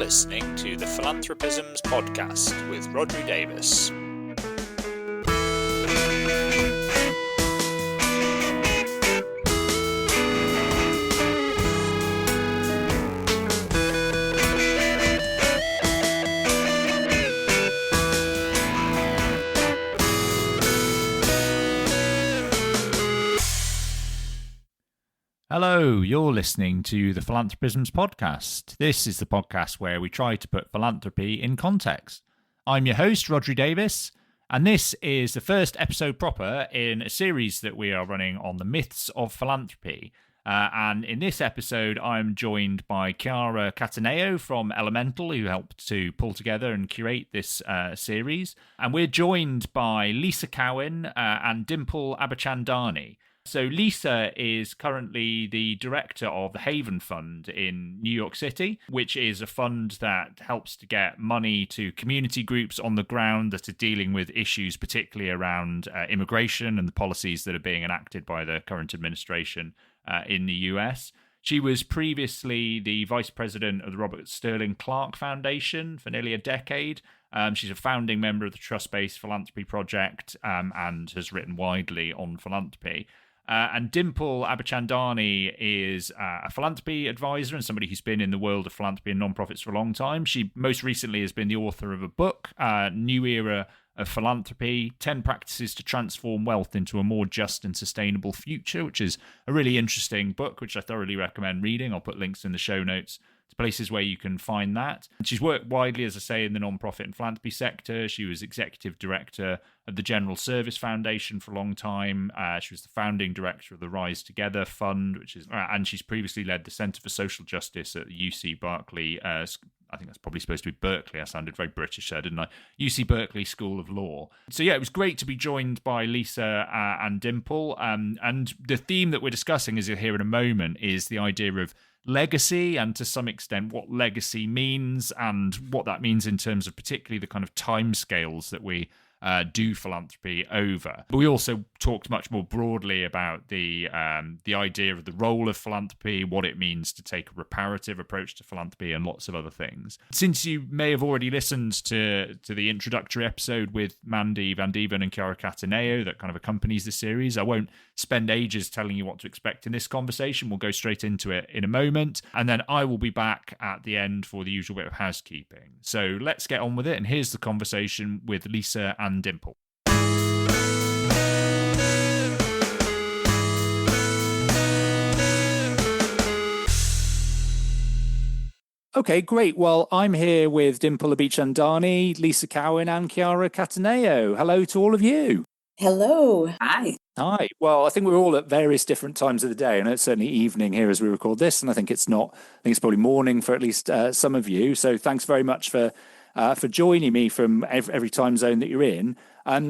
listening to the Philanthropisms podcast with Rodri Davis. Hello, you're listening to the Philanthropisms podcast. This is the podcast where we try to put philanthropy in context. I'm your host, Rodri Davis, and this is the first episode proper in a series that we are running on the myths of philanthropy. And in this episode, I'm joined by Chiara Cataneo from Elemental, who helped to pull together and curate this series. And we're joined by Lisa Cowan and Dimple Abichandani. So Lisa is currently the director of the Haven Fund in New York City, which is a fund that helps to get money to community groups on the ground that are dealing with issues particularly around immigration and the policies that are being enacted by the current administration in the US. She was previously the vice president of the Robert Sterling Clark Foundation for nearly a decade. She's a founding member of the Trust-Based Philanthropy Project and has written widely on philanthropy. And Dimple Abichandani is a philanthropy advisor and somebody who's been in the world of philanthropy and nonprofits for a long time. She most recently has been the author of a book, New Era of Philanthropy, 10 Practices to Transform Wealth into a More Just and Sustainable Future, which is a really interesting book, which I thoroughly recommend reading. I'll put links in the show notes to places where you can find that. And she's worked widely, as I say, in the nonprofit and philanthropy sector. She was executive director of the General Service Foundation for a long time. She was the founding director of the Rise Together Fund, and she's previously led the Center for Social Justice at the UC Berkeley. I think that's probably supposed to be Berkeley. I sounded very British there, didn't I? UC Berkeley School of Law. So yeah, it was great to be joined by Lisa and Dimple. And the theme that we're discussing, as you'll hear in a moment, is the idea of legacy and to some extent what legacy means and what that means in terms of particularly the kind of timescales that we do philanthropy over. But we also talked much more broadly about the idea of the role of philanthropy, what it means to take a reparative approach to philanthropy, and lots of other things. Since you may have already listened to the introductory episode with Mandy Van Dieven and Chiara Cataneo that kind of accompanies the series, I won't spend ages telling you what to expect in this conversation. We'll go straight into it in a moment, and then I will be back at the end for the usual bit of housekeeping. So let's get on with it, and here's the conversation with Lisa and Dimple. Okay, great. Well, I'm here with Dimple Abichandani, Lisa Cowan, and Chiara Cataneo. Hello to all of you. Hello. Hi. Hi. Well, I think we're all at various different times of the day, and it's certainly evening here as we record this, and I think it's probably morning for at least some of you. So thanks very much for joining me from every time zone that you're in.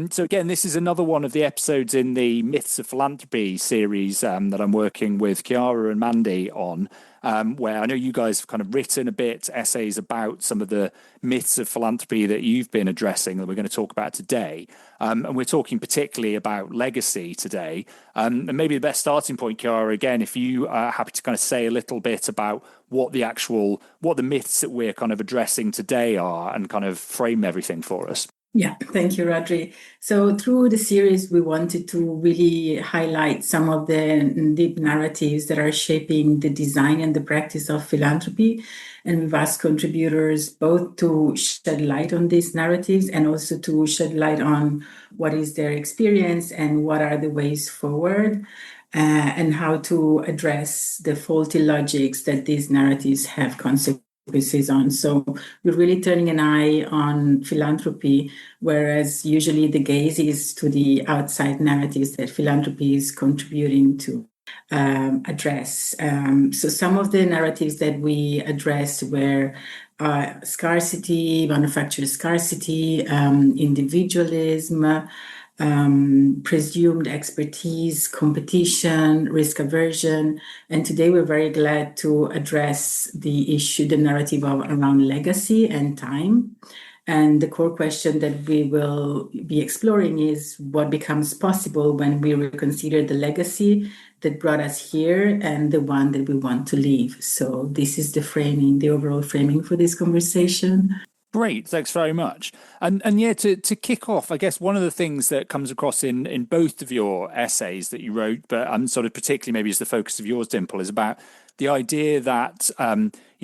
So again, this is another one of the episodes in the Myths of Philanthropy series that I'm working with Chiara and Mandy on, where I know you guys have kind of written a bit, essays about some of the myths of philanthropy that you've been addressing that we're going to talk about today. And we're talking particularly about legacy today. And maybe the best starting point, Chiara, again, if you are happy to kind of say a little bit about what the myths that we're kind of addressing today are and kind of frame everything for us. Yeah, thank you, Rodri. So through the series, we wanted to really highlight some of the deep narratives that are shaping the design and the practice of philanthropy. And we've asked contributors both to shed light on these narratives and also to shed light on what is their experience and what are the ways forward, and how to address the faulty logics that these narratives have consequences on. So we're really turning an eye on philanthropy, whereas usually the gaze is to the outside narratives that philanthropy is contributing to address. So some of the narratives that we addressed were scarcity, manufactured scarcity, individualism, presumed expertise, competition, risk aversion. And today we're very glad to address the narrative around legacy and time. And the core question that we will be exploring is what becomes possible when we reconsider the legacy that brought us here and the one that we want to leave. So this is the framing, the overall framing for this conversation. Great, thanks very much. And yeah, to kick off, I guess one of the things that comes across in both of your essays that you wrote, but I'm sort of particularly maybe as the focus of yours, Dimple, is about the idea that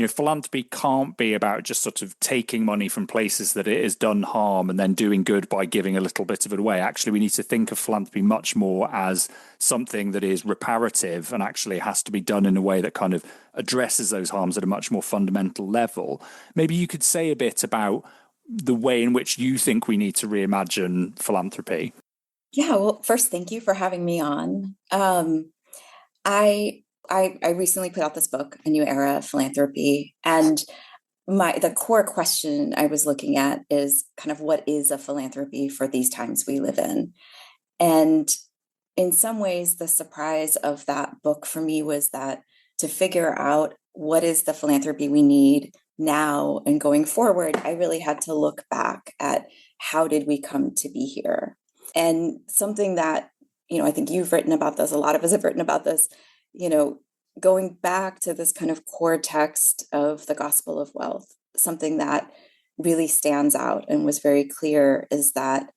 philanthropy can't be about just sort of taking money from places that it has done harm and then doing good by giving a little bit of it away. Actually, we need to think of philanthropy much more as something that is reparative and actually has to be done in a way that kind of addresses those harms at a much more fundamental level. Maybe you could say a bit about the way in which you think we need to reimagine philanthropy. Yeah, well, first, thank you for having me on. I recently put out this book, A New Era of Philanthropy, and the core question I was looking at is kind of what is a philanthropy for these times we live in? And in some ways, the surprise of that book for me was that to figure out what is the philanthropy we need now and going forward, I really had to look back at how did we come to be here? And something that, I think you've written about this, a lot of us have written about this, going back to this kind of core text of the Gospel of Wealth, something that really stands out and was very clear is that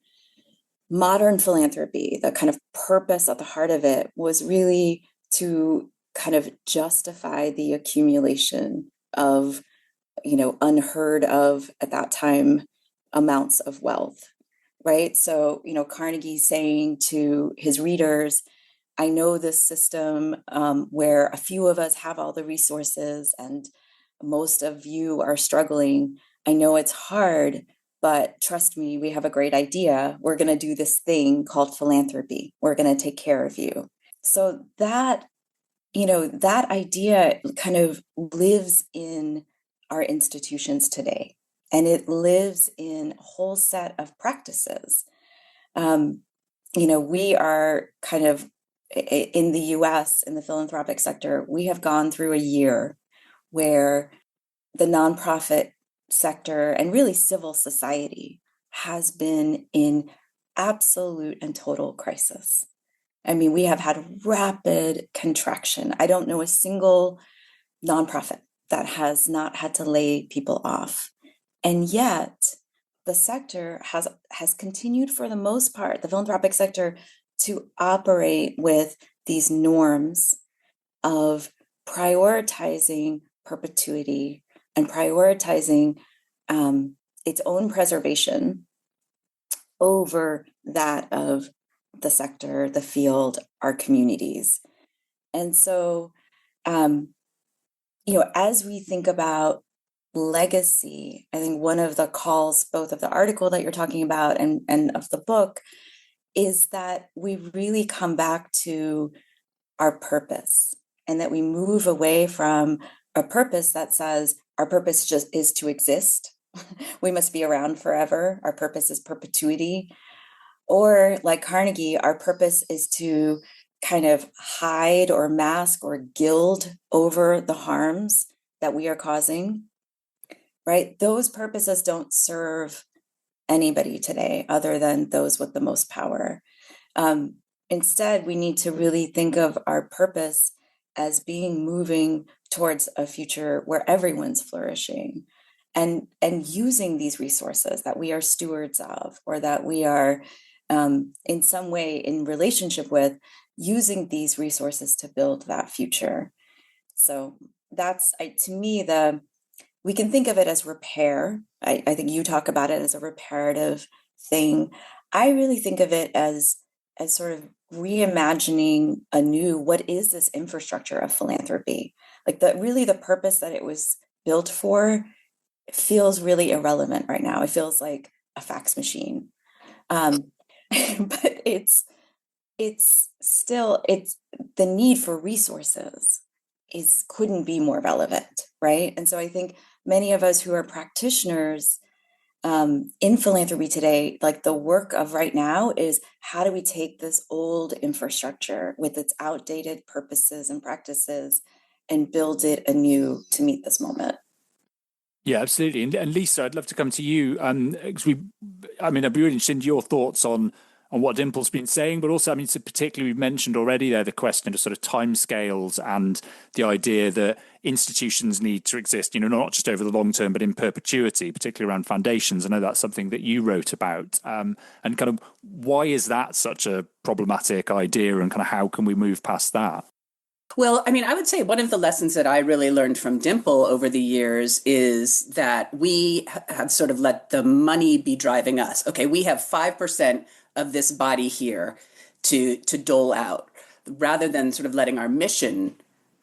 modern philanthropy, the kind of purpose at the heart of it was really to kind of justify the accumulation of, unheard of at that time amounts of wealth, right? So, Carnegie saying to his readers, I know this system where a few of us have all the resources and most of you are struggling. I know it's hard, but trust me, we have a great idea. We're going to do this thing called philanthropy. We're going to take care of you. So that, that idea kind of lives in our institutions today, and it lives in a whole set of practices. We are kind of in the US, in the philanthropic sector, we have gone through a year where the nonprofit sector and really civil society has been in absolute and total crisis. I mean, we have had rapid contraction. I don't know a single nonprofit that has not had to lay people off. And yet the sector has continued for the most part, the philanthropic sector, to operate with these norms of prioritizing perpetuity and prioritizing its own preservation over that of the sector, the field, our communities. And so, as we think about legacy, I think one of the calls, both of the article that you're talking about and of the book, is that we really come back to our purpose and that we move away from a purpose that says our purpose just is to exist. We must be around forever. Our purpose is perpetuity. Or like Carnegie, our purpose is to kind of hide or mask or gild over the harms that we are causing, right? Those purposes don't serve anybody today other than those with the most power. Instead, we need to really think of our purpose as being moving towards a future where everyone's flourishing and using these resources that we are stewards of, or that we are in some way in relationship with, using these resources to build that future. So that's, to me, we can think of it as repair. I think you talk about it as a reparative thing. I really think of it as sort of reimagining anew what is this infrastructure of philanthropy. Like the purpose that it was built for feels really irrelevant right now. It feels like a fax machine. But it's the need for resources couldn't be more relevant, right? And so I think many of us who are practitioners in philanthropy today, like the work of right now is how do we take this old infrastructure with its outdated purposes and practices and build it anew to meet this moment? Yeah, absolutely. And Lisa, I'd love to come to you, because I'd be really interested in your thoughts on what Dimple's been saying, but also, so particularly we've mentioned already there the question of sort of timescales and the idea that institutions need to exist, not just over the long term, but in perpetuity, particularly around foundations. I know that's something that you wrote about, and kind of why is that such a problematic idea, and kind of how can we move past that? Well, I would say one of the lessons that I really learned from Dimple over the years is that we have sort of let the money be driving us. Okay, we have 5% of this body here to dole out, rather than sort of letting our mission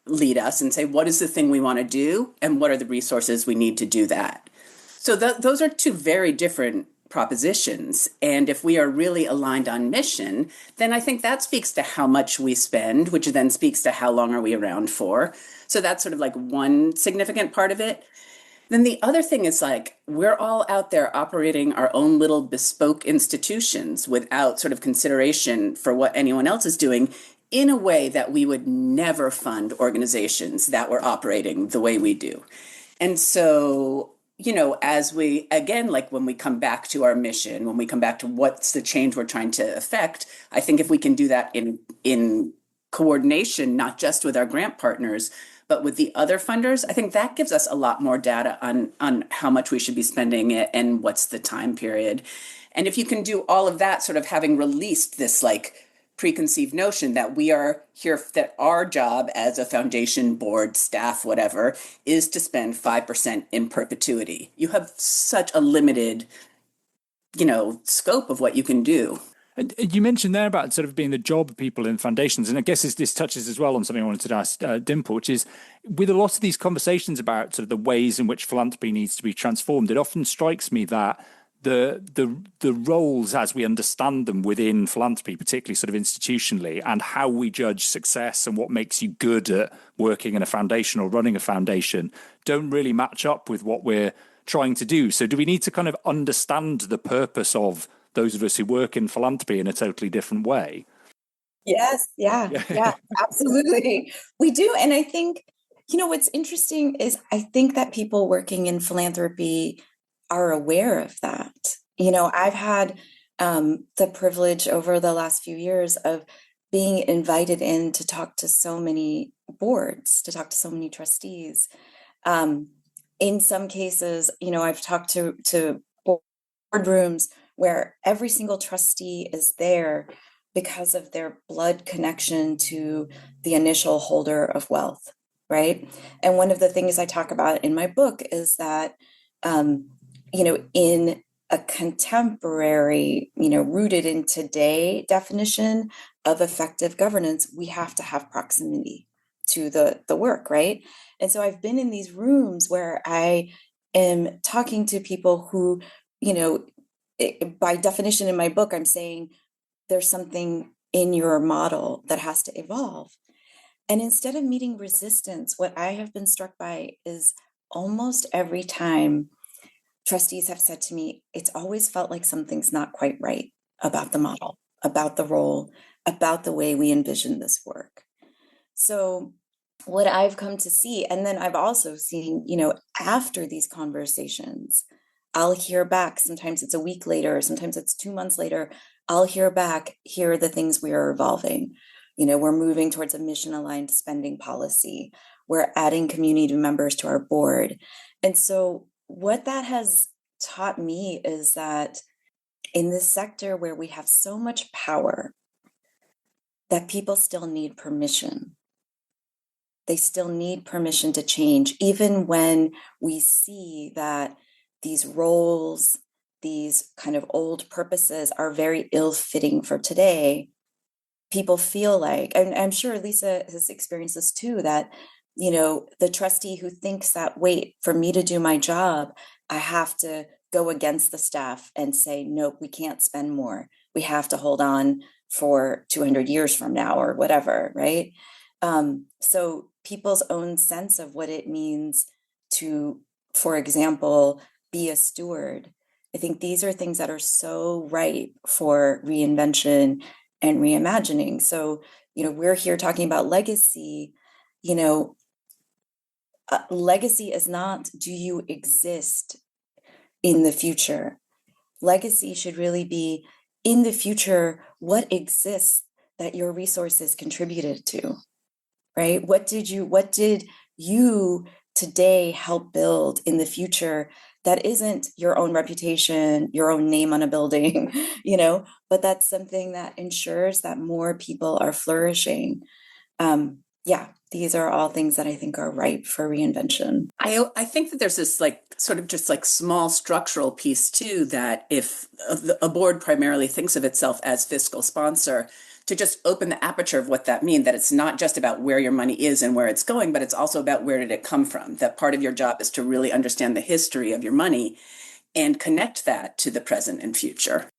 lead us and say, what is the thing we want to do and what are the resources we need to do that? So those are two very different propositions. And if we are really aligned on mission, then I think that speaks to how much we spend, which then speaks to how long are we around for. So that's sort of like one significant part of it. Then the other thing is like, we're all out there operating our own little bespoke institutions without sort of consideration for what anyone else is doing, in a way that we would never fund organizations that were operating the way we do. And so, as we, again, like when we come back to our mission, when we come back to what's the change we're trying to affect, I think if we can do that in coordination, not just with our grant partners, but with the other funders, I think that gives us a lot more data on how much we should be spending it and what's the time period. And if you can do all of that, sort of having released this like preconceived notion that we are here, that our job as a foundation, board, staff, whatever, is to spend 5% in perpetuity. You have such a limited, scope of what you can do. And you mentioned there about sort of being the job of people in foundations, and I guess this touches as well on something I wanted to ask Dimple, which is with a lot of these conversations about sort of the ways in which philanthropy needs to be transformed, it often strikes me that the roles as we understand them within philanthropy, particularly sort of institutionally, and how we judge success and what makes you good at working in a foundation or running a foundation, don't really match up with what we're trying to do. So do we need to kind of understand the purpose of those of us who work in philanthropy in a totally different way? Yes, yeah, absolutely. We do. And I think, what's interesting is I think that people working in philanthropy are aware of that. I've had the privilege over the last few years of being invited in to talk to so many boards, to talk to so many trustees. In some cases, I've talked to boardrooms where every single trustee is there because of their blood connection to the initial holder of wealth, right? And one of the things I talk about in my book is that, in a contemporary, rooted in today definition of effective governance, we have to have proximity to the work, right? And so I've been in these rooms where I am talking to people who, by definition in my book, I'm saying there's something in your model that has to evolve. And instead of meeting resistance, what I have been struck by is almost every time trustees have said to me, it's always felt like something's not quite right about the model, about the role, about the way we envision this work. So what I've come to see, and then I've also seen, after these conversations, I'll hear back. Sometimes it's a week later, sometimes it's 2 months later. I'll hear back, here are the things we are evolving. We're moving towards a mission-aligned spending policy. We're adding community members to our board. And so what that has taught me is that in this sector where we have so much power, that people still need permission. They still need permission to change, even when we see that these roles, these kind of old purposes are very ill-fitting for today. People feel like, and I'm sure Lisa has experienced this too, that, the trustee who thinks that, wait, for me to do my job, I have to go against the staff and say, nope, we can't spend more. We have to hold on for 200 years from now or whatever, right? So people's own sense of what it means to, for example, be a steward. I think these are things that are so ripe for reinvention and reimagining. So, we're here talking about legacy. legacy is not, do you exist in the future? Legacy should really be, in the future, what exists that your resources contributed to, right? What did you today help build in the future that isn't your own reputation, your own name on a building, but that's something that ensures that more people are flourishing. These are all things that I think are ripe for reinvention. I think that there's this sort of just small structural piece too, that if a board primarily thinks of itself as fiscal sponsor, to just open the aperture of what that means, that it's not just about where your money is and where it's going, but it's also about where did it come from. That part of your job is to really understand the history of your money and connect that to the present and future.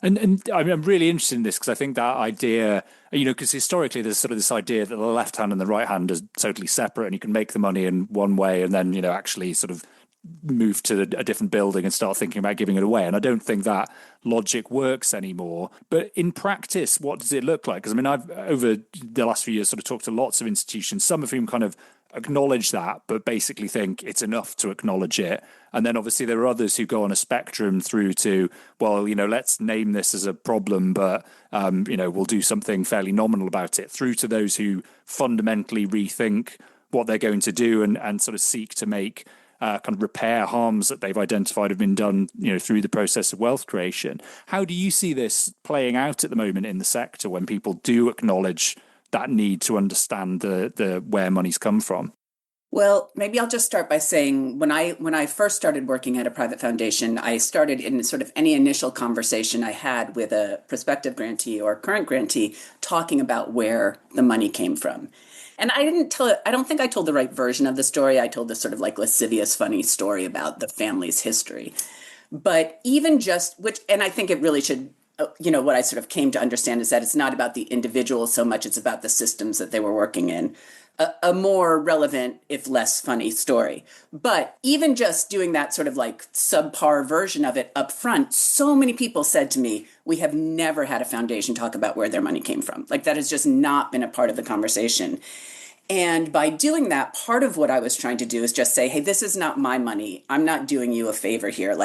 And I'm really interested in this because I think that idea, because historically there's sort of this idea that the left hand and the right hand is totally separate, and you can make the money in one way and then, actually sort of move to a different building and start thinking about giving it away. And I don't think that logic works anymore. But in practice, what does it look like? Because I've over the last few years sort of talked to lots of institutions, some of whom kind of acknowledge that, but basically think it's enough to acknowledge it. And then obviously there are others who go on a spectrum through to, well, let's name this as a problem, but, we'll do something fairly nominal about it, through to those who fundamentally rethink what they're going to do and sort of seek to make kind of repair harms that they've identified have been done, through the process of wealth creation. How do you see this playing out at the moment in the sector when people do acknowledge that need to understand the where money's come from? Well, maybe I'll just start by saying when I first started working at a private foundation, I started in sort of any initial conversation I had with a prospective grantee or current grantee talking about where the money came from. And I don't think I told the right version of the story. I told this sort of lascivious, funny story about the family's history. But even and I think it really should, what I sort of came to understand is that it's not about the individual so much, it's about the systems that they were working in. A more relevant, if less funny story. But even just doing that sort of subpar version of it up front, so many people said to me, we have never had a foundation talk about where their money came from. That has just not been a part of the conversation. And by doing that, part of what I was trying to do is just say, hey, this is not my money. I'm not doing you a favor here.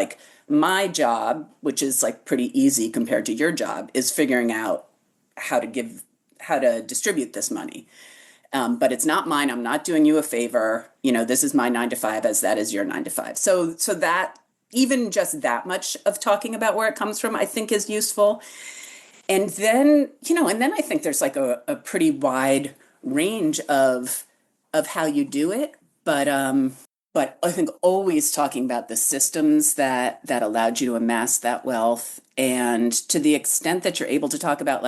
My job, which is pretty easy compared to your job, is figuring out how to distribute this money. But it's not mine. I'm not doing you a favor. This is my 9 to 5 as that is your 9 to 5. So that even just that much of talking about where it comes from, I think is useful. And then, I think there's a pretty wide range of how you do it. But I think always talking about the systems that allowed you to amass that wealth, and to the extent that you're able to talk about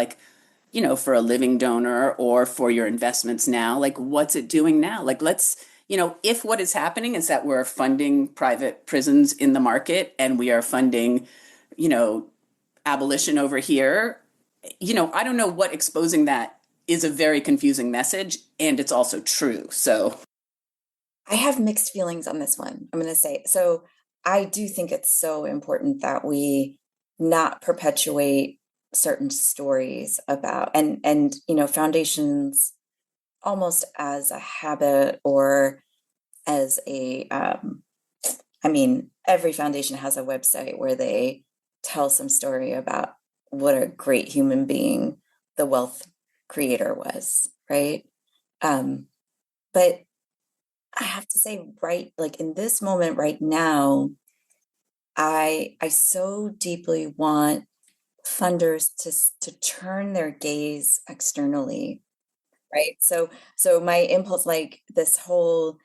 for a living donor or for your investments now, what's it doing now? Let's, if what is happening is that we're funding private prisons in the market and we are funding, abolition over here, I don't know what exposing that is a very confusing message, and it's also true. So I have mixed feelings on this one, I'm going to say. So I do think it's so important that we not perpetuate certain stories about and foundations almost as a habit or as a every foundation has a website where they tell some story about what a great human being the wealth creator was, right? But I have to say, right, in this moment right now, I so deeply want funders to turn their gaze externally, right? So my impulse, this whole,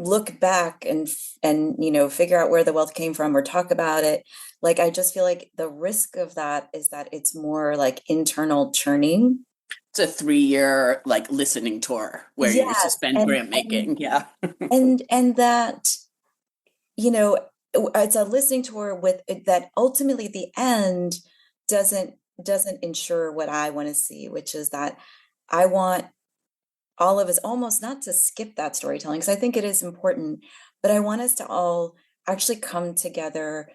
look back and figure out where the wealth came from or talk about it. I just feel like the risk of that is that it's more internal churning. It's a 3-year listening tour where you suspend grant making. Yeah. and that, it's a listening tour with that ultimately at the end doesn't ensure what I want to see, which is that I want all of us almost not to skip that storytelling, because I think it is important, but I want us to all actually come together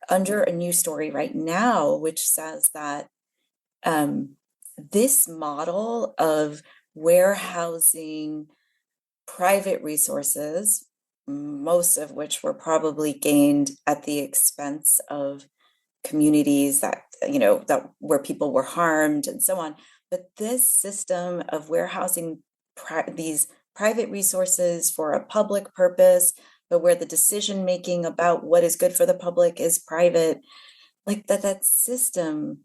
under a new story right now, which says that this model of warehousing private resources, most of which were probably gained at the expense of communities that, that where people were harmed and so on. But this system of warehousing these private resources for a public purpose, but where the decision making about what is good for the public is private, like that system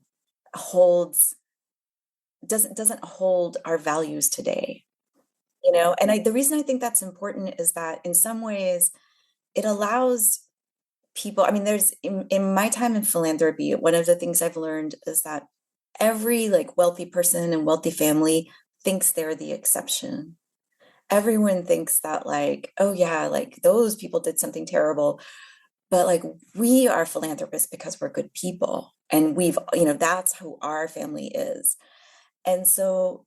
doesn't hold our values today. And the reason I think that's important is that in some ways it allows people, there's in my time in philanthropy, one of the things I've learned is that every wealthy person and wealthy family thinks they're the exception. Everyone thinks that oh yeah, those people did something terrible, but we are philanthropists because we're good people, and we've, that's who our family is. And so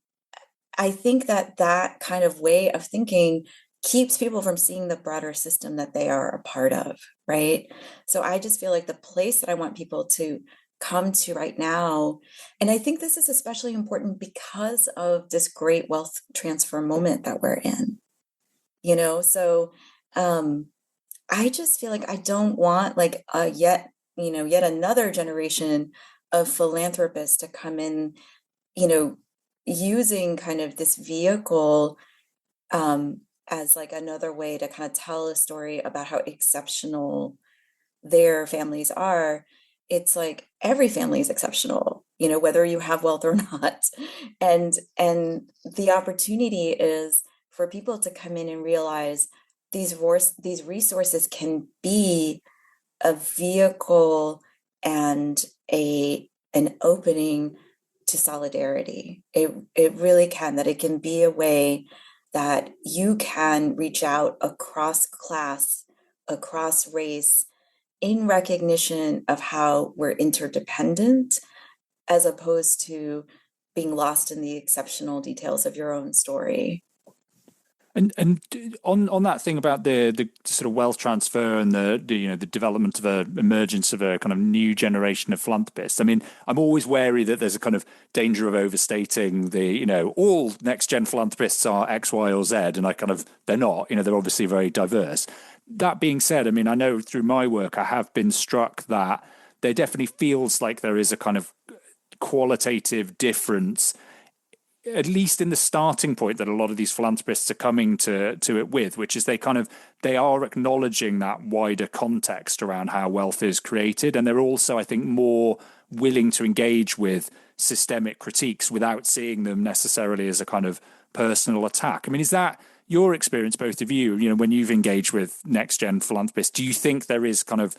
I think that kind of way of thinking keeps people from seeing the broader system that they are a part of, right? So I just feel like the place that I want people to come to right now, and I think this is especially important because of this great wealth transfer moment that we're in, so I just feel like I don't want yet another generation of philanthropists to come in, using kind of this vehicle as another way to kind of tell a story about how exceptional their families are. It's every family is exceptional, whether you have wealth or not. And the opportunity is for people to come in and realize these resources can be a vehicle and an opening to solidarity. It really can, that it can be a way that you can reach out across class, across race, in recognition of how we're interdependent, as opposed to being lost in the exceptional details of your own story. And on that thing about the sort of wealth transfer and the development of emergence of a kind of new generation of philanthropists. I'm always wary that there's a kind of danger of overstating all next gen philanthropists are X, Y, or Z, and they're not. They're obviously very diverse. That being said, I know through my work I have been struck that there definitely feels like there is a kind of qualitative difference, at least in the starting point, that a lot of these philanthropists are coming to it with, which is they are acknowledging that wider context around how wealth is created. And they're also, I think, more willing to engage with systemic critiques without seeing them necessarily as a kind of personal attack. Is that your experience, both of you, when you've engaged with next gen philanthropists? Do you think there is kind of,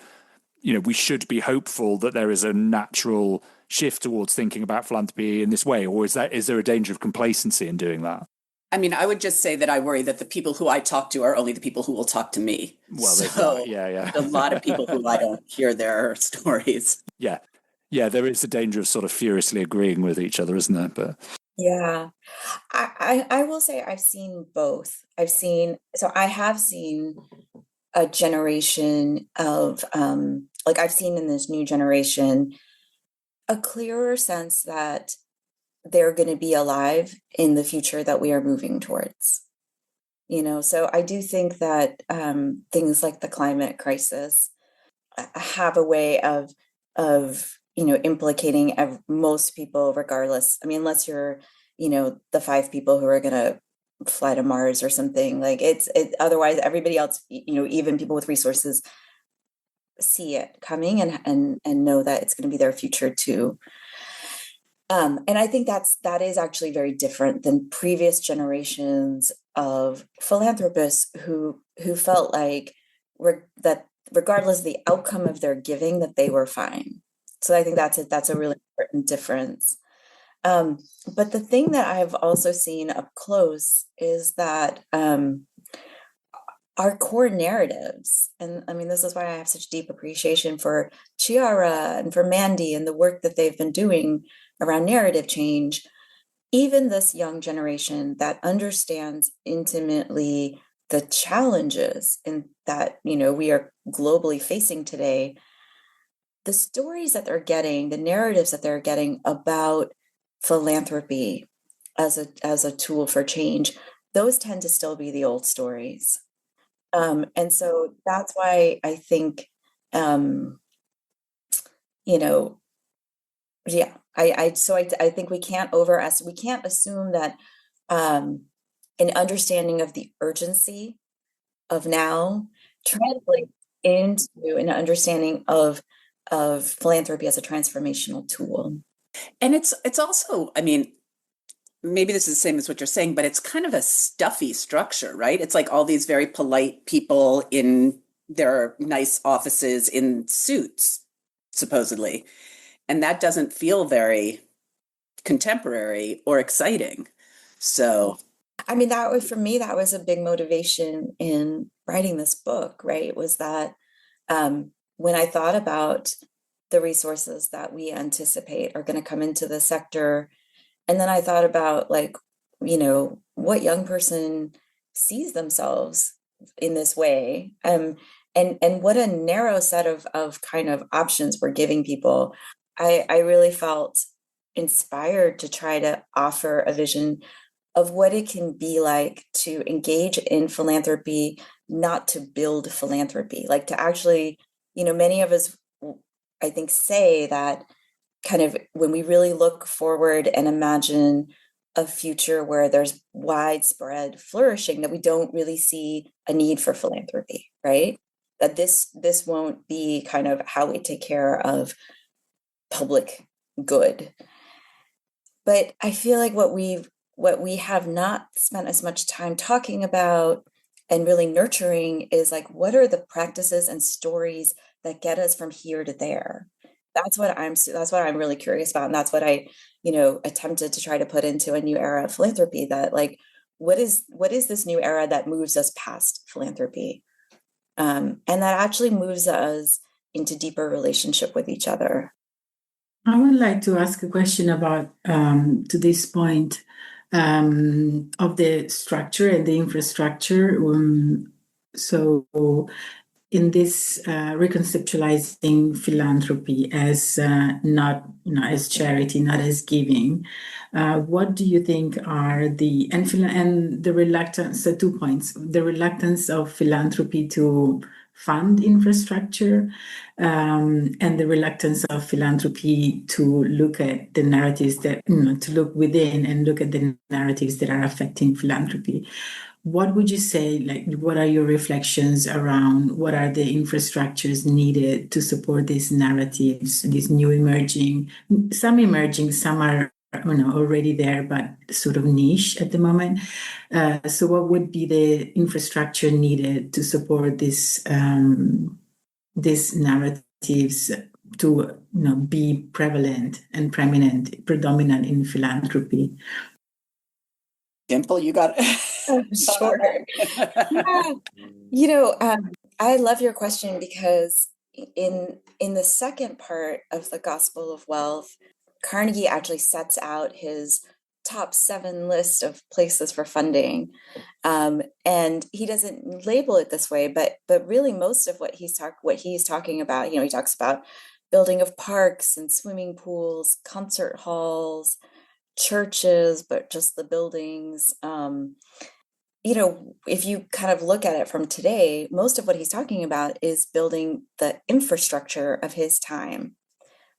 we should be hopeful that there is a natural shift towards thinking about philanthropy in this way, or is there a danger of complacency in doing that? I would just say that I worry that the people who I talk to are only the people who will talk to me. Well, so yeah. A lot of people who I don't hear their stories. Yeah, there is a danger of sort of furiously agreeing with each other, isn't there? But yeah, I will say I've seen both. I have seen a generation of I've seen in this new generation a clearer sense that they're going to be alive in the future that we are moving towards. So I do think that things like the climate crisis have a way of implicating most people, regardless. Unless you're the 5 people who are going to fly to Mars or something, otherwise everybody else, even people with resources, see it coming and know that it's going to be their future too. And I think that is actually very different than previous generations of philanthropists who felt that regardless of the outcome of their giving, that they were fine. So I think that's a really important difference. But the thing that I've also seen up close is that our core narratives, and this is why I have such deep appreciation for Chiara and for Mandy and the work that they've been doing around narrative change. Even this young generation that understands intimately the challenges that we are globally facing today, the stories that they're getting, the narratives that they're getting about philanthropy as a tool for change those tend to still be the old stories. And so that's why I think, yeah, I think we can't assume that an understanding of the urgency of now translates into an understanding of philanthropy as a transformational tool. And it's also, I mean, maybe this is the same as what you're saying, but it's kind of a stuffy structure, right? It's like all these very polite people in their nice offices in suits, supposedly. And that doesn't feel very contemporary or exciting. So, I mean, for me, that was a big motivation in writing this book, right? It was that when I thought about the resources that we anticipate are going to come into the sector, and then I thought about what young person sees themselves in this way, and what a narrow set of kind of options we're giving people. I really felt inspired to try to offer a vision of what it can be like to engage in philanthropy, not to build philanthropy, like to actually, many of us, I think, say that kind of when we really look forward and imagine a future where there's widespread flourishing, that we don't really see a need for philanthropy, right? That this won't be kind of how we take care of public good. But I feel like what we have not spent as much time talking about and really nurturing is like, what are the practices and stories that get us from here to there? That's what I'm really curious about. And that's what I, attempted to try to put into a new era of philanthropy, that like, what is this new era that moves us past philanthropy? And that actually moves us into deeper relationship with each other. I would like to ask a question about, to this point, of the structure and the infrastructure. So in this reconceptualizing philanthropy as not as charity, not as giving, what do you think are the reluctance? So 2 points: the reluctance of philanthropy to fund infrastructure, and the reluctance of philanthropy to look at the narratives that to look within and look at the narratives that are affecting philanthropy. What would you say, like, what are your reflections around what are the infrastructures needed to support these narratives, these new some are already there, but sort of niche at the moment. So what would be the infrastructure needed to support these narratives to be prevalent and predominant in philanthropy? Dimple, you got it. Sure. Yeah. I love your question, because in the second part of the Gospel of Wealth, Carnegie actually sets out his top 7 list of places for funding. And he doesn't label it this way, but really most of what he's talking about, he talks about building of parks and swimming pools, concert halls, churches, but just the buildings. If you kind of look at it from today, most of what he's talking about is building the infrastructure of his time,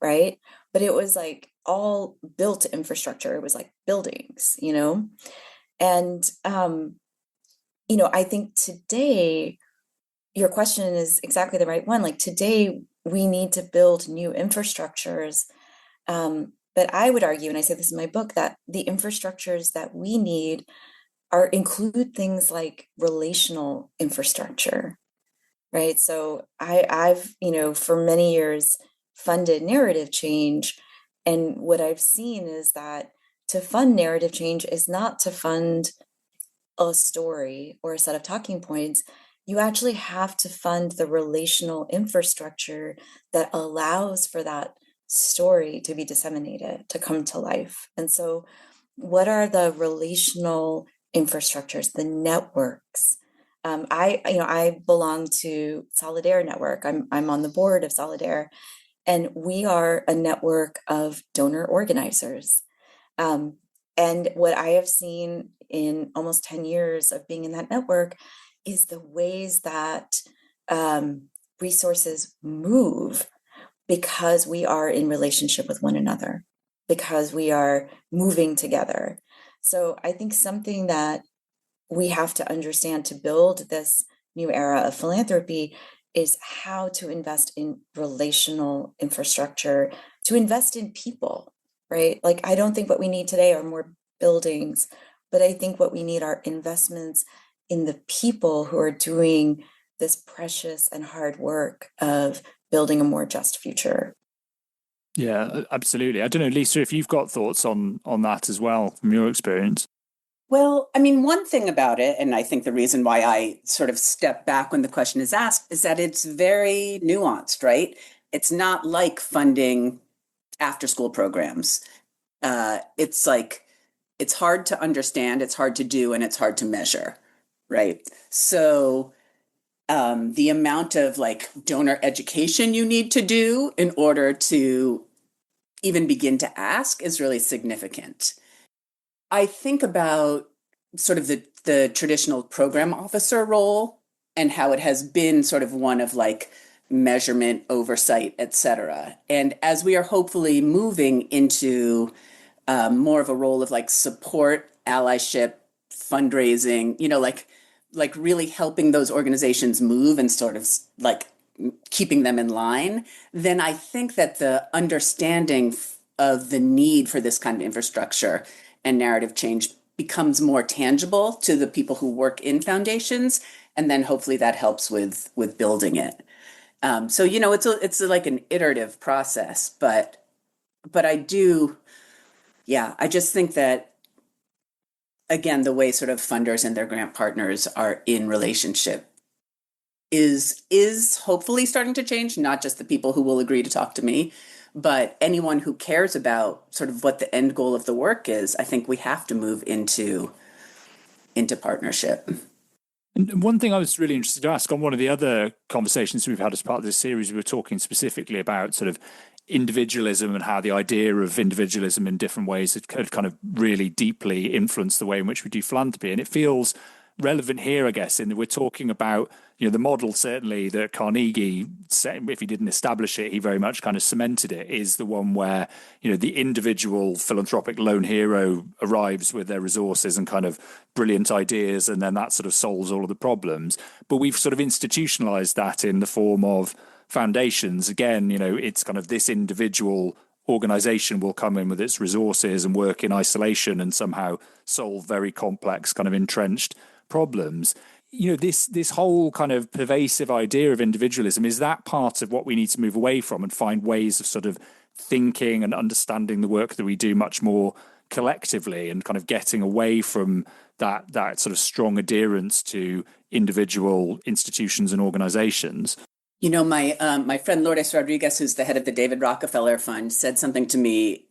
right? But it was like all built infrastructure. It was like buildings, and I think today your question is exactly the right one. Like today we need to build new infrastructures. But I would argue, and I say this in my book, that the infrastructures that we need include things like relational infrastructure, right? So I've for many years funded narrative change, and what I've seen is that to fund narrative change is not to fund a story or a set of talking points. You actually have to fund the relational infrastructure that allows for that story to be disseminated, to come to life. And so what are the relational infrastructures, the networks? I belong to Solidaire Network. I'm on the board of Solidaire, and we are a network of donor organizers. And what I have seen in almost 10 years of being in that network is the ways that resources move because we are in relationship with one another, because we are moving together. So I think something that we have to understand to build this new era of philanthropy is how to invest in relational infrastructure, to invest in people, right? Like, I don't think what we need today are more buildings, but I think what we need are investments in the people who are doing this precious and hard work of building a more just future. Yeah, absolutely. I don't know, Lisa, if you've got thoughts on that as well from your experience. Well, I mean, one thing about it, and I think the reason why I sort of step back when the question is asked, is that it's very nuanced, right? It's not like funding after school programs. It's like, it's hard to understand, it's hard to do, and it's hard to measure, right? So the amount of like donor education you need to do in order to even begin to ask is really significant. I think about sort of the traditional program officer role and how it has been sort of one of like measurement, oversight, et cetera. And as we are hopefully moving into more of a role of like support, allyship, fundraising, like really helping those organizations move and sort of like keeping them in line, then I think that the understanding of the need for this kind of infrastructure and narrative change becomes more tangible to the people who work in foundations, and then hopefully that helps with building it. So it's like an iterative process, but I do, I just think that, again, the way sort of funders and their grant partners are in relationship is hopefully starting to change, not just the people who will agree to talk to me, but anyone who cares about sort of what the end goal of the work is. I think we have to move into partnership. And one thing I was really interested to ask, on one of the other conversations we've had as part of this series, we were talking specifically about sort of individualism and how the idea of individualism in different ways had kind of really deeply influenced the way in which we do philanthropy. And it feels relevant here, I guess, in that we're talking about, the model certainly that Carnegie, if he didn't establish it, he very much kind of cemented it, is the one where, the individual philanthropic lone hero arrives with their resources and kind of brilliant ideas, and then that sort of solves all of the problems. But we've sort of institutionalized that in the form of foundations. Again, it's kind of this individual organization will come in with its resources and work in isolation and somehow solve very complex kind of entrenched problems. This whole kind of pervasive idea of individualism, is that part of what we need to move away from and find ways of sort of thinking and understanding the work that we do much more collectively, and kind of getting away from that sort of strong adherence to individual institutions and organizations? My friend Lourdes Rodriguez, who's the head of the David Rockefeller Fund, said something to me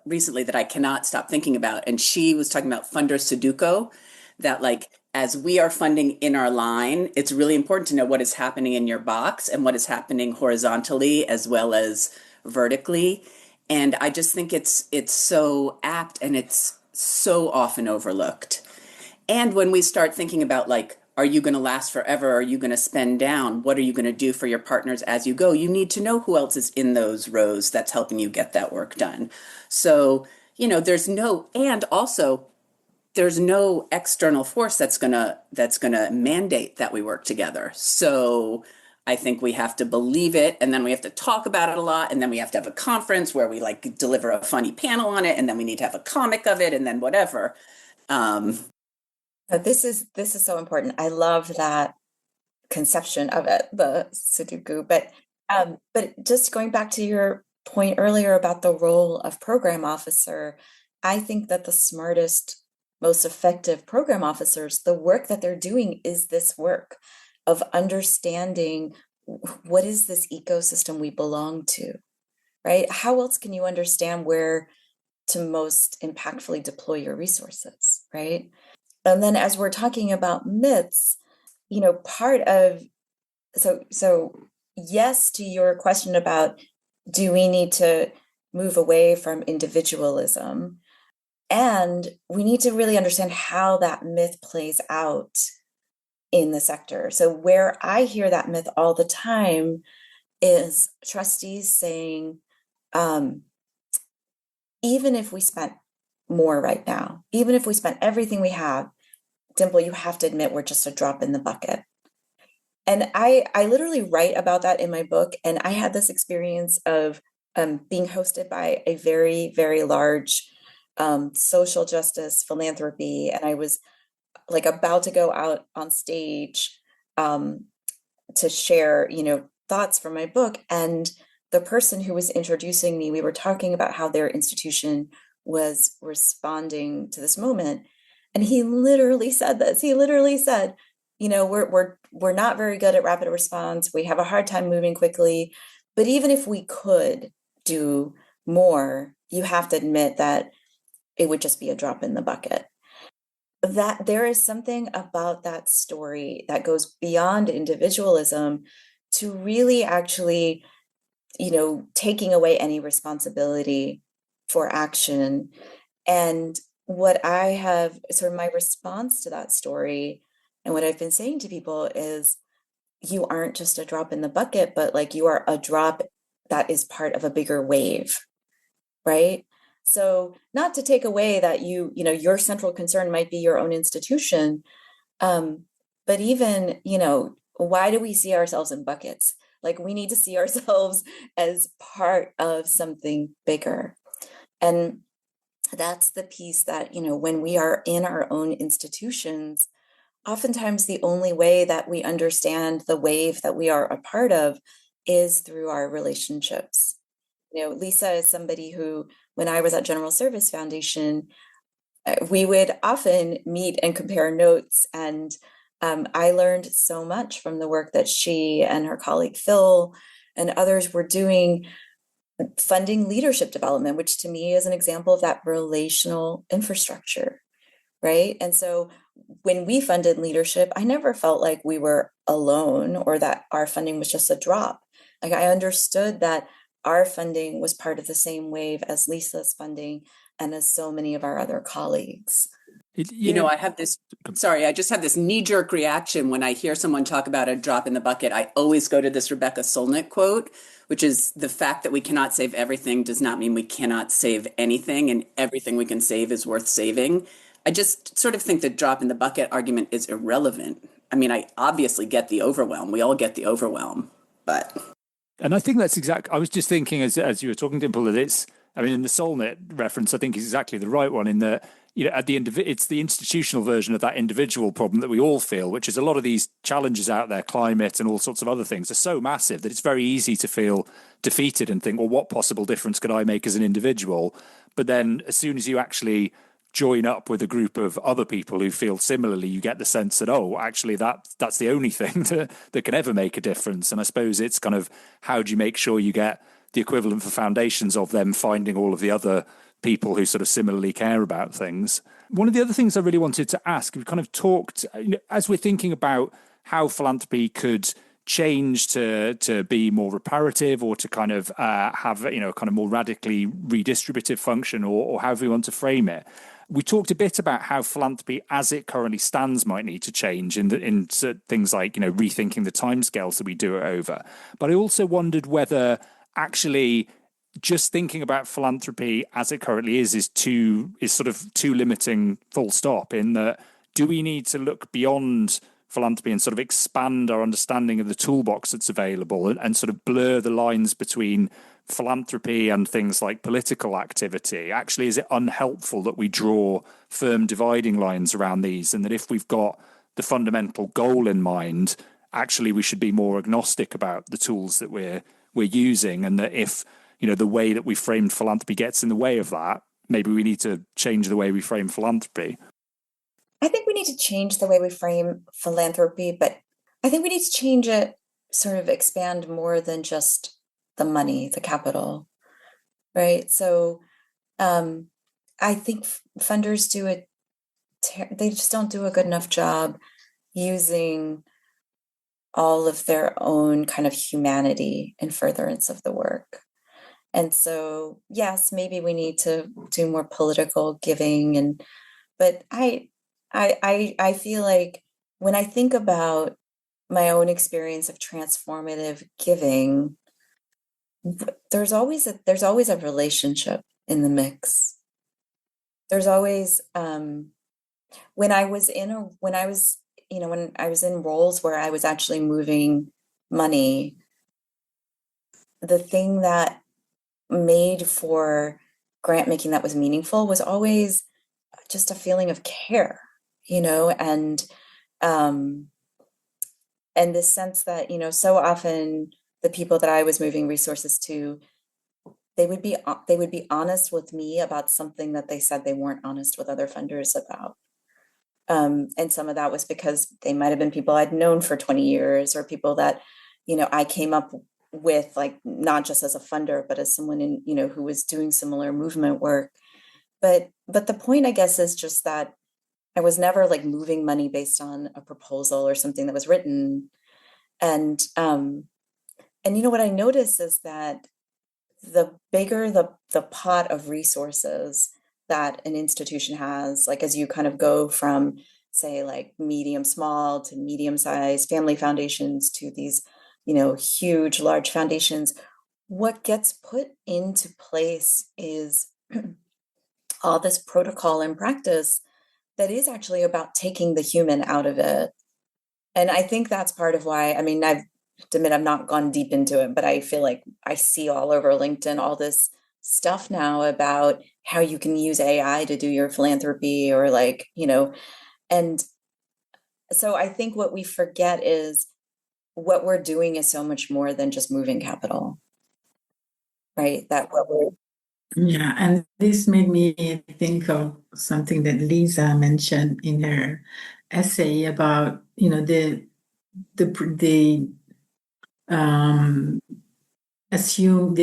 recently that I cannot stop thinking about. And she was talking about funder Sudoku, that like, as we are funding in our line, it's really important to know what is happening in your box and what is happening horizontally as well as vertically. And I just think it's so apt, and it's so often overlooked. And when we start thinking about like, are you going to last forever? Are you going to spend down? What are you going to do for your partners as you go? You need to know who else is in those rows that's helping you get that work done. So, there's no external force that's gonna mandate that we work together. So I think we have to believe it, and then we have to talk about it a lot, and then we have to have a conference where we like deliver a funny panel on it, and then we need to have a comic of it, and then whatever. This is so important. I love that conception of it, the Sudoku. But just going back to your point earlier about the role of program officer, I think that the smartest, most effective program officers, the work that they're doing is this work of understanding what is this ecosystem we belong to, right? How else can you understand where to most impactfully deploy your resources, right? And then as we're talking about myths, part of, so yes, to your question about, do we need to move away from individualism? And we need to really understand how that myth plays out in the sector. So where I hear that myth all the time is trustees saying, even if we spent more right now, even if we spent everything we have, Dimple, you have to admit we're just a drop in the bucket. And I literally write about that in my book. And I had this experience of being hosted by a very, very large social justice philanthropy. And I was like about to go out on stage to share, thoughts from my book. And the person who was introducing me, we were talking about how their institution was responding to this moment. And he literally said this. He literally said, we're not very good at rapid response. We have a hard time moving quickly. But even if we could do more, you have to admit that it would just be a drop in the bucket. That there is something about that story that goes beyond individualism to really actually, taking away any responsibility for action. And what I have sort of my response to that story and what I've been saying to people is, you aren't just a drop in the bucket, but like you are a drop that is part of a bigger wave, right? So not to take away that your central concern might be your own institution, but even, why do we see ourselves in buckets? Like we need to see ourselves as part of something bigger. And that's the piece that, when we are in our own institutions, oftentimes the only way that we understand the wave that we are a part of is through our relationships. Lisa is somebody who, when I was at General Service Foundation, we would often meet and compare notes. And I learned so much from the work that she and her colleague Phil and others were doing, funding leadership development, which to me is an example of that relational infrastructure, right? And so when we funded leadership, I never felt like we were alone or that our funding was just a drop. Like I understood that our funding was part of the same wave as Lisa's funding and as so many of our other colleagues. I have I just have this knee-jerk reaction when I hear someone talk about a drop in the bucket. I always go to this Rebecca Solnit quote, which is, the fact that we cannot save everything does not mean we cannot save anything, and everything we can save is worth saving. I just sort of think the drop in the bucket argument is irrelevant. I mean, I obviously get the overwhelm. We all get the overwhelm, but... And I think that's exactly, I was just thinking as you were talking, Dimple, that in the Solnit reference, I think is exactly the right one in that, at the end of it, it's the institutional version of that individual problem that we all feel, which is a lot of these challenges out there, climate and all sorts of other things, are so massive that it's very easy to feel defeated and think, well, what possible difference could I make as an individual? But then as soon as you actually join up with a group of other people who feel similarly, you get the sense that, oh, actually that's the only thing that can ever make a difference. And I suppose it's kind of, how do you make sure you get the equivalent for foundations of them finding all of the other people who sort of similarly care about things. One of the other things I really wanted to ask, we kind of talked, as we're thinking about how philanthropy could change to be more reparative or to kind of have, kind of more radically redistributive function, or however we want to frame it. We talked a bit about how philanthropy as it currently stands might need to change in things like, rethinking the timescales that we do it over. But I also wondered whether actually just thinking about philanthropy as it currently is sort of too limiting, full stop, in that, do we need to look beyond philanthropy and sort of expand our understanding of the toolbox that's available and sort of blur the lines between philanthropy and things like political activity? Actually, is it unhelpful that we draw firm dividing lines around these, and that if we've got the fundamental goal in mind, actually we should be more agnostic about the tools that we're using, and that if the way that we framed philanthropy gets in the way of that, maybe we need to change the way we frame philanthropy? I think we need to change the way we frame philanthropy, but I think we need to change it, sort of expand more than just the money, the capital, right? So I think funders they just don't do a good enough job using all of their own kind of humanity in furtherance of the work. And so, yes, maybe we need to do more political giving, but I feel like when I think about my own experience of transformative giving, there's always a relationship in the mix. There's always when I was in roles where I was actually moving money, the thing that made for grant making that was meaningful was always just a feeling of care, and this sense that, so often the people that I was moving resources to, they would be honest with me about something that they said they weren't honest with other funders about. And some of that was because they might have been people I'd known for 20 years, or people that, I came up with, like, not just as a funder, but as someone who was doing similar movement work. But the point, I guess, is just that I was never like moving money based on a proposal or something that was written. And what I noticed is that the bigger the pot of resources that an institution has, like as you kind of go from, say, like medium small to medium sized family foundations to these, huge, large foundations, what gets put into place is all this protocol and practice that is actually about taking the human out of it. And I think that's part of why, I mean, I've to admit I've not gone deep into it, but I feel like I see all over LinkedIn all this stuff now about how you can use AI to do your philanthropy, or like, and so I think what we forget is what we're doing is so much more than just moving capital, right? Yeah, and this made me think of something that Lisa mentioned in her essay about, the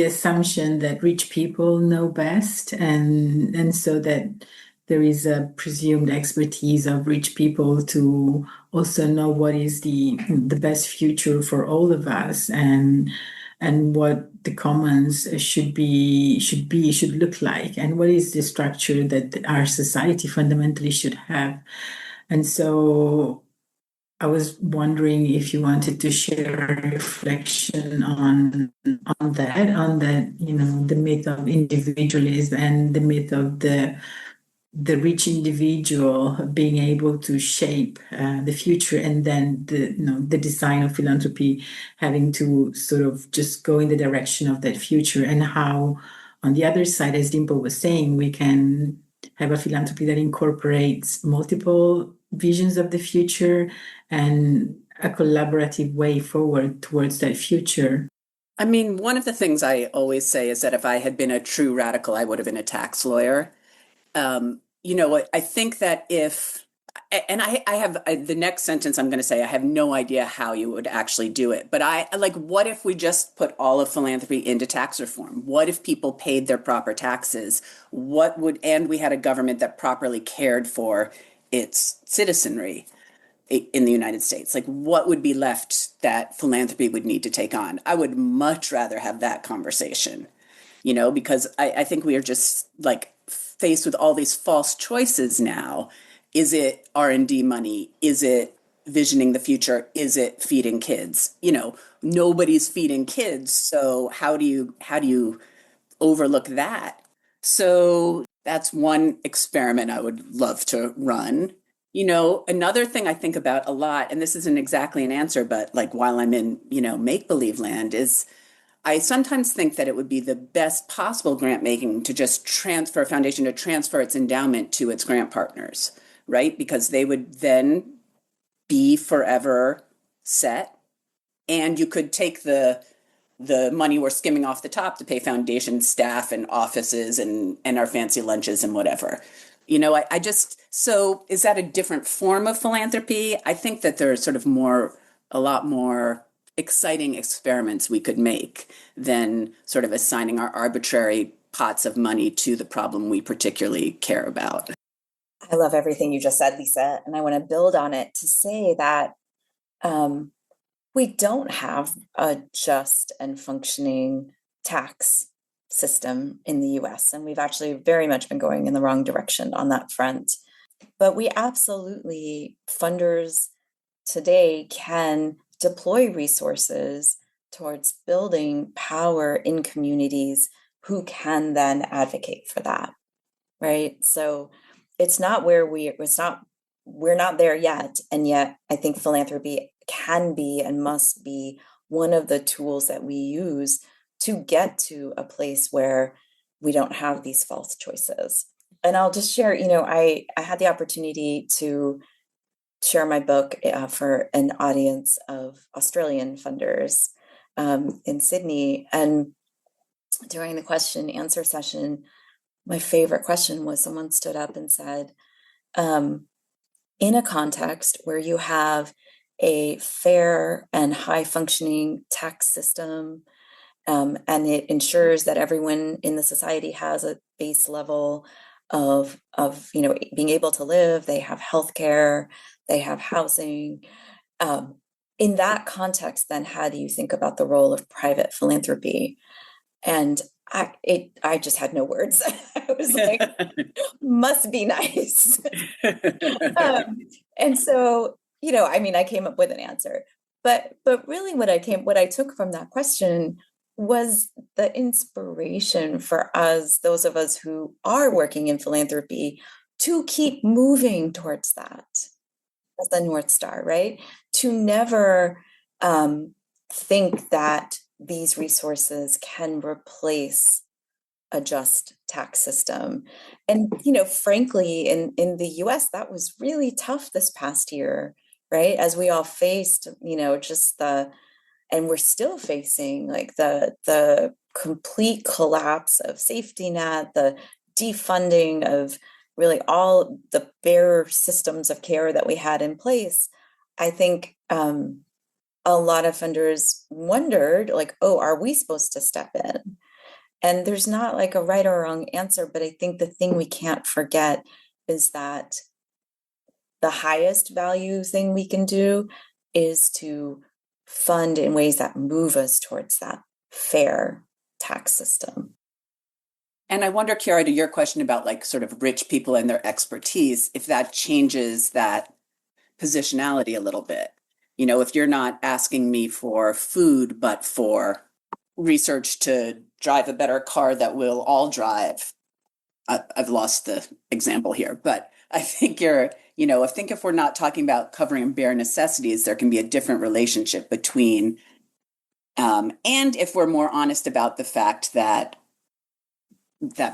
assumption that rich people know best, and so that there is a presumed expertise of rich people to also know what is the best future for all of us, and what the commons should look like, and what is the structure that our society fundamentally should have. And so I was wondering if you wanted to share a reflection on that, the myth of individualism and the myth of the rich individual being able to shape the future, and then the design of philanthropy having to sort of just go in the direction of that future, and how on the other side, as Dimple was saying, we can have a philanthropy that incorporates multiple visions of the future and a collaborative way forward towards that future. I mean, one of the things I always say is that if I had been a true radical, I would have been a tax lawyer. I think that the next sentence I'm going to say, I have no idea how you would actually do it. But what if we just put all of philanthropy into tax reform? What if people paid their proper taxes? And we had a government that properly cared for its citizenry in the United States? Like, what would be left that philanthropy would need to take on? I would much rather have that conversation, because I think we are just like faced with all these false choices now. Is it R&D money? Is it visioning the future? Is it feeding kids? Nobody's feeding kids. So how do you overlook that? So that's one experiment I would love to run. Another thing I think about a lot, and this isn't exactly an answer, but like while I'm in, make-believe land, is I sometimes think that it would be the best possible grant making to just transfer a foundation to transfer its endowment to its grant partners, right? Because they would then be forever set. And you could take the money we're skimming off the top to pay foundation staff and offices and our fancy lunches and whatever. So is that a different form of philanthropy? I think that there's sort of a lot more exciting experiments we could make than sort of assigning our arbitrary pots of money to the problem we particularly care about. I love everything you just said, Lisa, and I want to build on it to say that we don't have a just and functioning tax system in the US. And we've actually very much been going in the wrong direction on that front. But we absolutely, funders today can deploy resources towards building power in communities who can then advocate for that, right? So it's not where we're not there yet. And yet I think philanthropy can be and must be one of the tools that we use to get to a place where we don't have these false choices. And I'll just share, I had the opportunity to share my book for an audience of Australian funders in Sydney. And during the question and answer session, my favorite question was someone stood up and said, in a context where you have a fair and high functioning tax system, and it ensures that everyone in the society has a base level of being able to live, they have healthcare, they have housing. In that context, then how do you think about the role of private philanthropy? And I just had no words. I was like, must be nice. And so, I came up with an answer. But really what I took from that question was the inspiration for us, those of us who are working in philanthropy, to keep moving towards that as the North Star, right? To never think that these resources can replace a just tax system. And, frankly, in the US, that was really tough this past year, right? As we all faced, and we're still facing like the complete collapse of safety net, the defunding of really all the bare systems of care that we had in place. I think a lot of funders wondered, like, oh, are we supposed to step in? And there's not like a right or wrong answer, but I think the thing we can't forget is that the highest value thing we can do is to fund in ways that move us towards that fair tax system. And I wonder, Chiara, to your question about like sort of rich people and their expertise, if that changes that positionality a little bit. If you're not asking me for food, but for research to drive a better car that we'll all drive. I've lost the example here, but I think I think if we're not talking about covering bare necessities, there can be a different relationship between, and if we're more honest about the fact that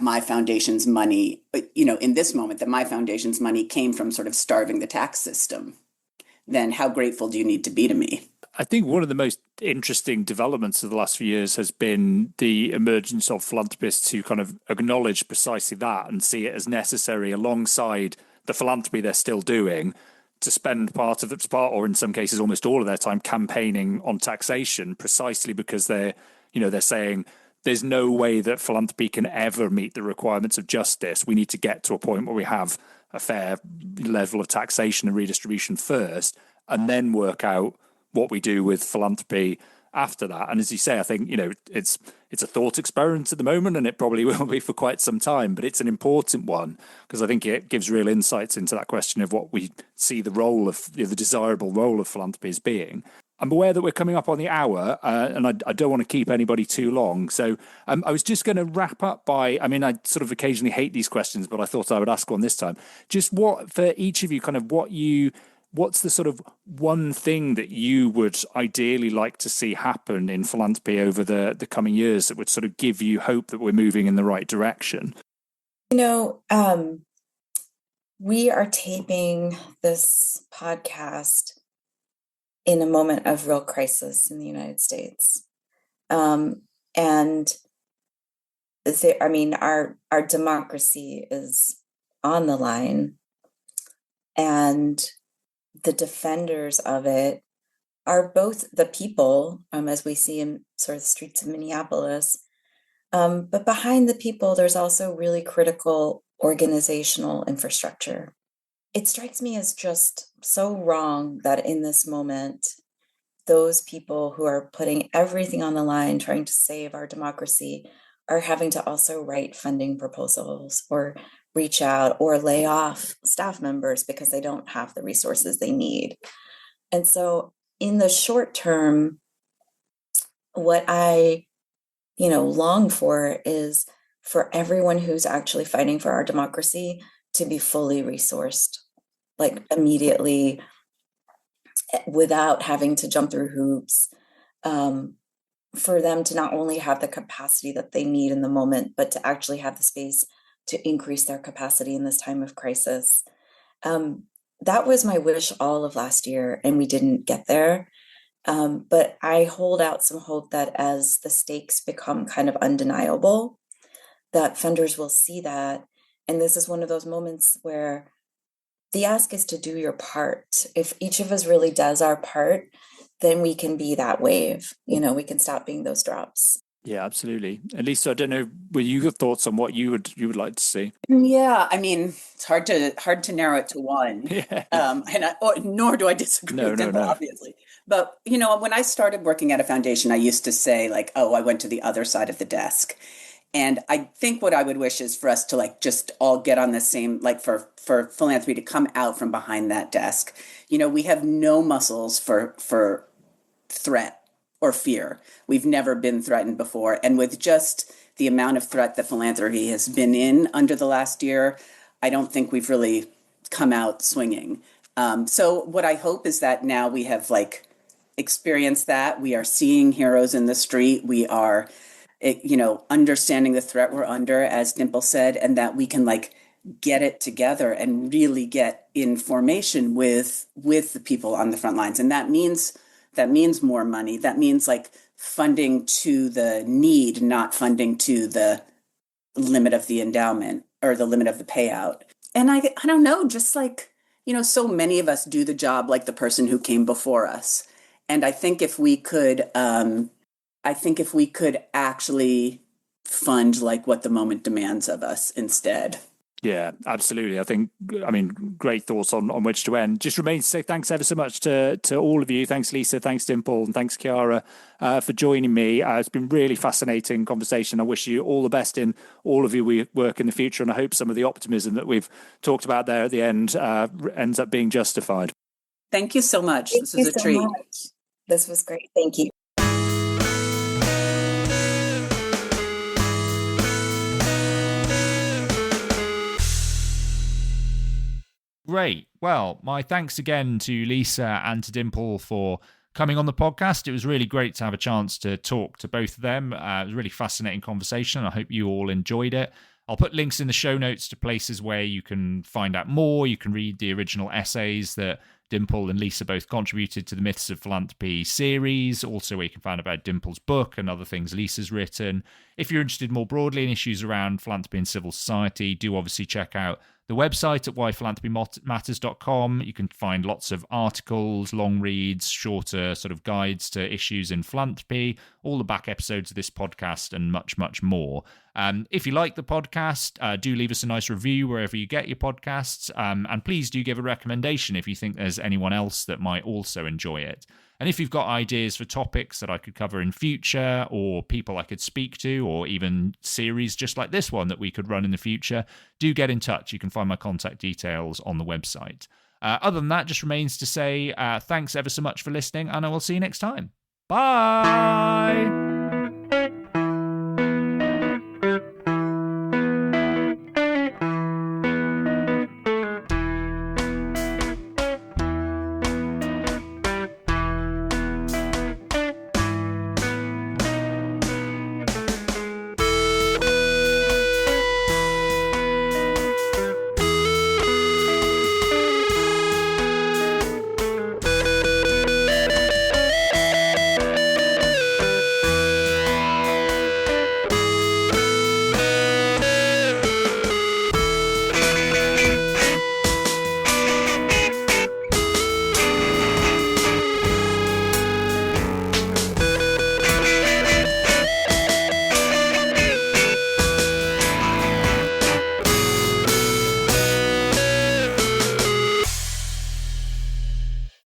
my foundation's money, in this moment, that my foundation's money came from sort of starving the tax system, then how grateful do you need to be to me? I think one of the most interesting developments of the last few years has been the emergence of philanthropists who kind of acknowledge precisely that and see it as necessary alongside the philanthropy they're still doing to spend part, or in some cases almost all of their time campaigning on taxation, precisely because they're saying there's no way that philanthropy can ever meet the requirements of justice. We need to get to a point where we have a fair level of taxation and redistribution first, and then work out what we do with philanthropy after that. And as you say, I think, it's a thought experiment at the moment, and it probably will be for quite some time, but it's an important one because I think it gives real insights into that question of what we see the role of, the desirable role of philanthropy as being. I'm aware that we're coming up on the hour, and I don't want to keep anybody too long. So I was just going to wrap up by, I sort of occasionally hate these questions, but I thought I would ask one this time. Just what, for each of you, kind of what's the sort of one thing that you would ideally like to see happen in philanthropy over the coming years that would sort of give you hope that we're moving in the right direction? We are taping this podcast in a moment of real crisis in the United States. And our democracy is on the line, and the defenders of it are both the people, as we see in sort of the streets of Minneapolis, but behind the people, there's also really critical organizational infrastructure. It strikes me as just so wrong that in this moment, those people who are putting everything on the line, trying to save our democracy, are having to also write funding proposals or reach out or lay off staff members because they don't have the resources they need. And so in the short term, what I, long for is for everyone who's actually fighting for our democracy to be fully resourced, like immediately, without having to jump through hoops, for them to not only have the capacity that they need in the moment, but to actually have the space to increase their capacity in this time of crisis. That was my wish all of last year, and we didn't get there. But I hold out some hope that as the stakes become kind of undeniable, that funders will see that. And this is one of those moments where the ask is to do your part. If each of us really does our part, then we can be that wave. We can stop being those drops. Yeah, absolutely. At least I don't know, were you thoughts on what you would like to see? Yeah, I mean, it's hard to narrow it to one. Yeah. Nor do I disagree with Dimple, obviously. But, when I started working at a foundation, I used to say I went to the other side of the desk. And I think what I would wish is for us to just all get on the same, for philanthropy to come out from behind that desk. We have no muscles for threat or fear. We've never been threatened before. And with just the amount of threat that philanthropy has been in under the last year, I don't think we've really come out swinging. So what I hope is that now we have experienced that. We are seeing heroes in the street. We are, understanding the threat we're under, as Dimple said, and that we can get it together and really get in formation with the people on the front lines. And that means more money. That means funding to the need, not funding to the limit of the endowment or the limit of the payout. And I don't know, just so many of us do the job like the person who came before us. And I think if we could actually fund what the moment demands of us instead. Yeah, absolutely. Great thoughts on which to end. Just remains to say thanks ever so much to all of you. Thanks, Lisa. Thanks, Dimple. And thanks, Chiara, for joining me. It's been really fascinating conversation. I wish you all the best in all of your work in the future. And I hope some of the optimism that we've talked about there at the end ends up being justified. Thank you so much. This was a treat. This was great. Thank you. Great. Well, my thanks again to Lisa and to Dimple for coming on the podcast. It was really great to have a chance to talk to both of them. It was a really fascinating conversation. I hope you all enjoyed it. I'll put links in the show notes to places where you can find out more. You can read the original essays that Dimple and Lisa both contributed to the Myths of Philanthropy series. Also, where you can find out about Dimple's book and other things Lisa's written. If you're interested more broadly in issues around philanthropy and civil society, do obviously check out the website at whyphilanthropymatters.com. You can find lots of articles, long reads, shorter sort of guides to issues in philanthropy, all the back episodes of this podcast, and much, much more. If you like the podcast, do leave us a nice review wherever you get your podcasts. And please do give a recommendation if you think there's anyone else that might also enjoy it. And if you've got ideas for topics that I could cover in future, or people I could speak to, or even series just like this one that we could run in the future, do get in touch. You can find my contact details on the website. Other than that, just remains to say thanks ever so much for listening, and I will see you next time. Bye!